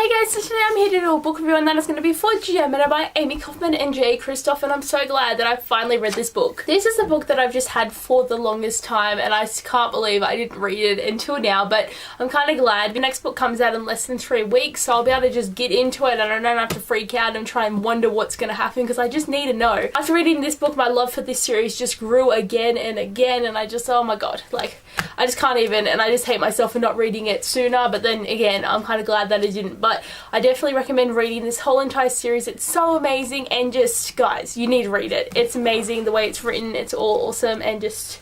Hey guys, so today I'm here to do a book review and that is going to be for Gemina by Amy Kaufman and J. Christoph, and I'm so glad that I finally read this book. This is a book that I've just had for the longest time and I can't believe I didn't read it until now, but I'm kind of glad. The next book comes out in less than 3 weeks, so I'll be able to just get into it and I don't have to freak out and try and wonder what's going to happen because I just need to know. After reading this book, my love for this series just grew again and again, and I just, oh my god, like, I just can't even, and I just hate myself for not reading it sooner, but then again, I'm kind of glad that I didn't. But I definitely recommend reading this whole entire series. It's so amazing, and just, guys, you need to read it. It's amazing the way it's written. It's all awesome, and just,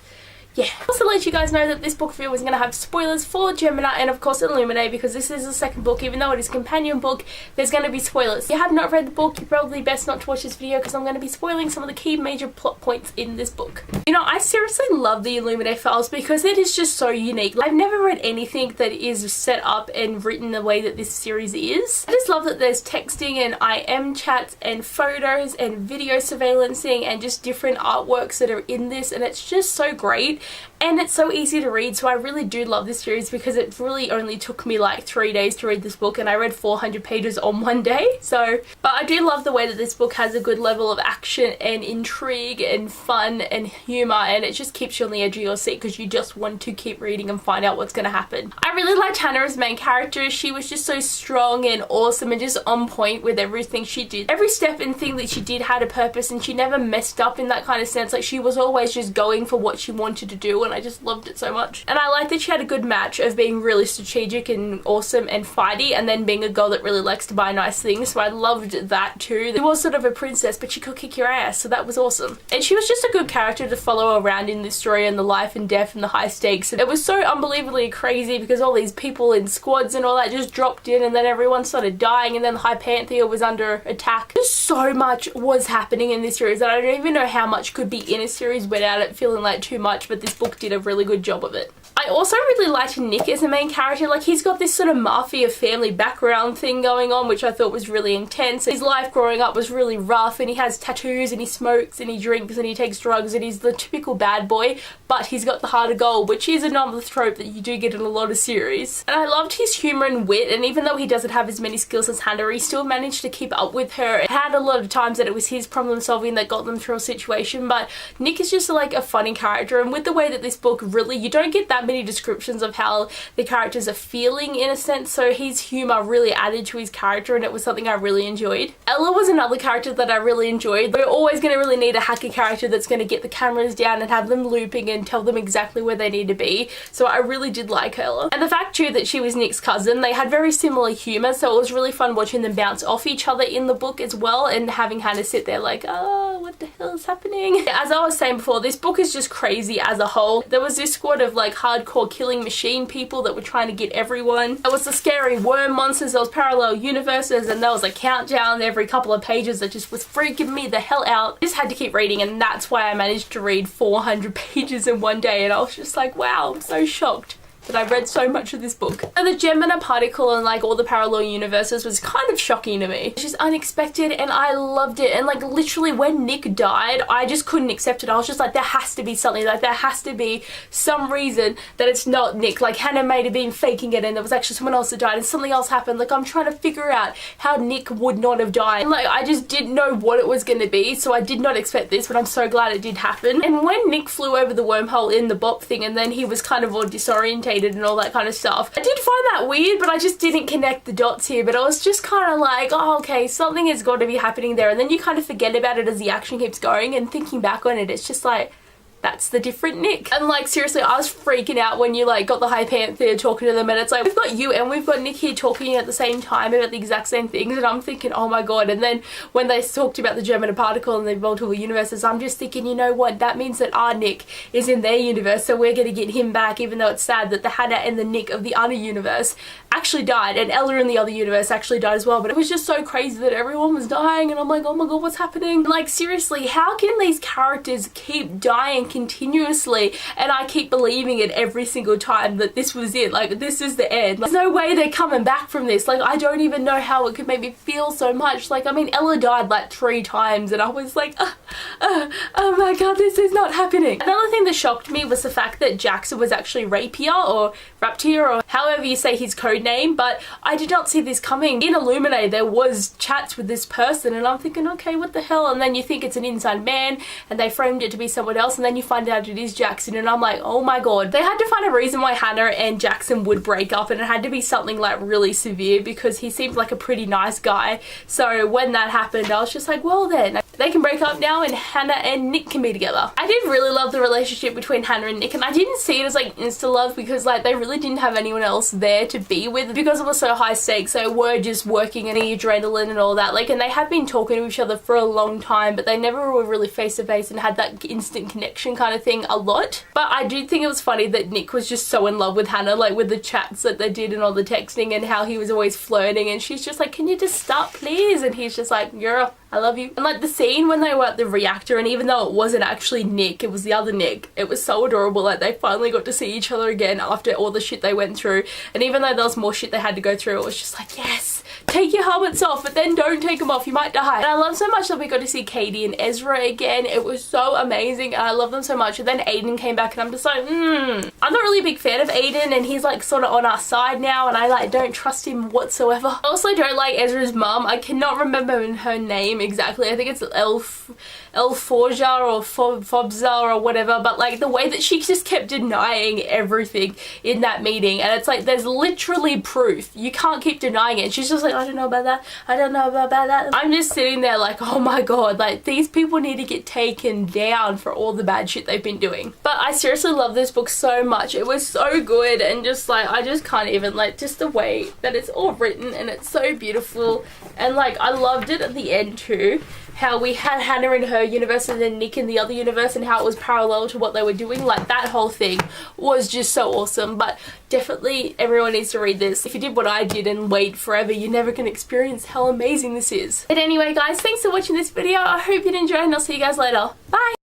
yeah. Also let you guys know that this book review is going to have spoilers for Gemina and of course Illuminae, because this is the second book. Even though it is a companion book, there's going to be spoilers. If you have not read the book, you're probably best not to watch this video because I'm going to be spoiling some of the key major plot points in this book. You know, I seriously love the Illuminae files because it is just so unique. I've never read anything that is set up and written the way that this series is. I just love that there's texting and IM chats and photos and video surveillancing and just different artworks that are in this, and it's just so great. And it's so easy to read, so I really do love this series because it really only took me like 3 days to read this book and I read 400 pages on one day. So, but I do love the way that this book has a good level of action and intrigue and fun and humour, and it just keeps you on the edge of your seat because you just want to keep reading and find out what's going to happen. I really liked Hannah as main character. She was just so strong and awesome and just on point with everything she did. Every step and thing that she did had a purpose, and she never messed up in that kind of sense. Like, she was always just going for what she wanted to do, and I just loved it so much. And I like that she had a good match of being really strategic and awesome and fighty, and then being a girl that really likes to buy nice things, so I loved that too. She was sort of a princess, but she could kick your ass, so that was awesome. And she was just a good character to follow around in this story, and the life and death and the high stakes. And it was so unbelievably crazy because all these people in squads and all that just dropped in, and then everyone started dying, and then the High Pantheon was under attack. Just so much was happening in this series that I don't even know how much could be in a series without it feeling like too much, but this book did a really good job of it. I also really liked Nick as a main character. Like, he's got this sort of mafia family background thing going on, which I thought was really intense. His life growing up was really rough, and he has tattoos and he smokes and he drinks and he takes drugs, and he's the typical bad boy, but he's got the heart of gold, which is another trope that you do get in a lot of series. And I loved his humour and wit, and even though he doesn't have as many skills as Hannah, he still managed to keep up with her. It had a lot of times that it was his problem solving that got them through a situation, but Nick is just like a funny character, and with the way that this book really, you don't get that many descriptions of how the characters are feeling in a sense, so his humour really added to his character, and it was something I really enjoyed. Ella was another character that I really enjoyed. We're always going to really need a hacker character that's going to get the cameras down and have them looping and tell them exactly where they need to be, so I really did like Ella. And the fact too that she was Nick's cousin, they had very similar humour, so it was really fun watching them bounce off each other in the book as well, and having Hannah sit there like, oh, what the hell is happening? As I was saying before, this book is just crazy as a whole. There was this squad of like hardcore killing machine people that were trying to get everyone. There was the scary worm monsters, there was parallel universes, and there was a countdown every couple of pages that just was freaking me the hell out. I just had to keep reading, and that's why I managed to read 400 pages in one day, and I was just like, wow, I'm so shocked that I read so much of this book. And the Gemina particle and like all the parallel universes was kind of shocking to me. It's just unexpected, and I loved it. And like literally when Nick died, I just couldn't accept it. I was just like, there has to be something, like there has to be some reason that it's not Nick. Like Hannah may have been faking it and there was actually someone else that died and something else happened. Like I'm trying to figure out how Nick would not have died. And like I just didn't know what it was going to be, so I did not expect this, but I'm so glad it did happen. And when Nick flew over the wormhole in the bop thing and then he was kind of all disorientated and all that kind of stuff, I did find that weird, but I just didn't connect the dots here. But I was just kind of like, oh, okay, something has got to be happening there, and then you kind of forget about it as the action keeps going, and thinking back on it, it's just like, that's the different Nick. And like seriously, I was freaking out when you like got the High Pantheon talking to them, and it's like, we've got you and we've got Nick here talking at the same time about the exact same things, and I'm thinking, oh my god. And then when they talked about the Gemina particle and the multiple universes, I'm just thinking, you know what, that means that our Nick is in their universe, so we're gonna get him back, even though it's sad that the Hannah and the Nick of the other universe actually died, and Ella in the other universe actually died as well. But it was just so crazy that everyone was dying, and I'm like, oh my god, what's happening? And like seriously, how can these characters keep dying continuously, and I keep believing it every single time that this was it, like this is the end? Like, there's no way they're coming back from this. Like I don't even know how it could make me feel so much. Like I mean, Ella died like 3 times and I was like, oh my god, this is not happening. Another thing that shocked me was the fact that Jackson was actually rapier, or Raptir, or however you say his code name, but I did not see this coming. In Illuminae, there was chats with this person, and I'm thinking, okay, what the hell? And then you think it's an inside man, and they framed it to be someone else, and then you find out it is Jackson, and I'm like, oh my god. They had to find a reason why Hannah and Jackson would break up, and it had to be something like really severe, because he seemed like a pretty nice guy. So when that happened, I was just like, well then, they can break up now and Hannah and Nick can be together. I did really love the relationship between Hannah and Nick, and I didn't see it as like insta love, because like they really didn't have anyone else there to be with, because it was so high stakes. They were just working and adrenaline and all that, like, and they had been talking to each other for a long time, but they never were really face to face and had that instant connection kind of thing a lot. But I do think it was funny that Nick was just so in love with Hannah, like with the chats that they did and all the texting, and how he was always flirting, and she's just like, can you just stop please? And he's just like, girl, I love you. And like the scene when they were at the reactor, and even though it wasn't actually Nick, it was the other Nick, it was so adorable. Like they finally got to see each other again after all the shit they went through, and even though there was more shit they had to go through, it was just like, yes, take your helmets off, but then don't take them off, you might die. And I love so much that we got to see Katie and Ezra again. It was so amazing, and I love them so much. And then Aiden came back, and I'm just like, I'm not really a big fan of Aiden, and he's like sort of on our side now, and I like don't trust him whatsoever. I also don't like Ezra's mum. I cannot remember her name exactly. I think it's Elforja or Fobza or whatever, but like the way that she just kept denying everything in that meeting, and it's like there's literally proof. You can't keep denying it. And she's just like, I don't know about that, I don't know about that. I'm just sitting there like, oh my god, like these people need to get taken down for all the bad shit they've been doing. But I seriously love this book so much. It was so good, and just like I just can't even, like, just the way that it's all written, and it's so beautiful. And like I loved it at the end too, how we had Hannah in her universe and then Nick in the other universe, and how it was parallel to what they were doing. Like that whole thing was just so awesome. But definitely everyone needs to read this. If you did what I did and wait forever, you're never going to experience how amazing this is. But anyway guys, thanks for watching this video. I hope you did enjoy, and I'll see you guys later. Bye!